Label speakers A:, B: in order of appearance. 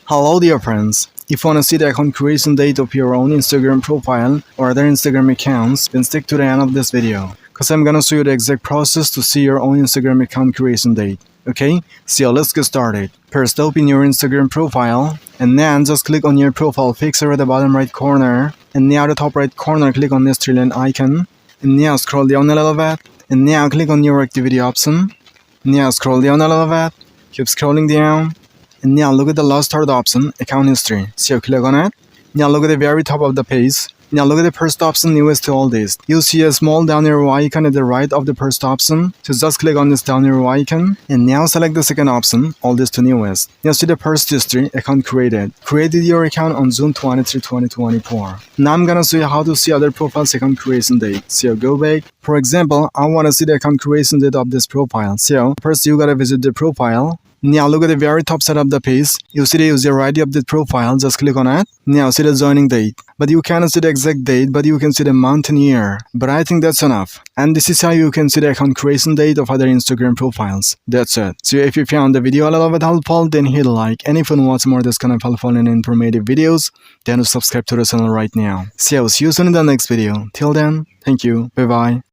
A: Hello dear friends, if you want to see the account creation date of your own Instagram profile or other Instagram accounts, then stick to the end of this video, cause I'm gonna show you the exact process to see your own Instagram account creation date. Okay, so let's get started. First, open your Instagram profile, and then just click on your profile picture at the bottom right corner, and near the top right corner click on this trillion icon, and now scroll down a little bit, and now click on your activity option. Now scroll down a little bit, keep scrolling down, and now look at the last third option, account history. So click on it. Now look at the very top of the page. Now look at the first option, newest to all this. You'll see a small down arrow icon at the right of the first option. So just click on this down arrow icon. And now select the second option, all this to newest. Now see the first history, account created. Created your account on June 23, 2024. Now I'm gonna show you how to see other profiles account creation date. So go back. For example, I wanna see the account creation date of this profile. So first you gotta visit the profile. Now look at the very top side of the page. You see the user ID of the profile, just click on it. Now see the joining date. But you cannot see the exact date, but you can see the month and year. But I think that's enough. And this is how you can see the account creation date of other Instagram profiles. That's it. So if you found the video a little bit helpful, then hit a like. And if you want to watch more of this kind of helpful and informative videos, then subscribe to the channel right now. So see you soon in the next video. Till then, thank you. Bye bye.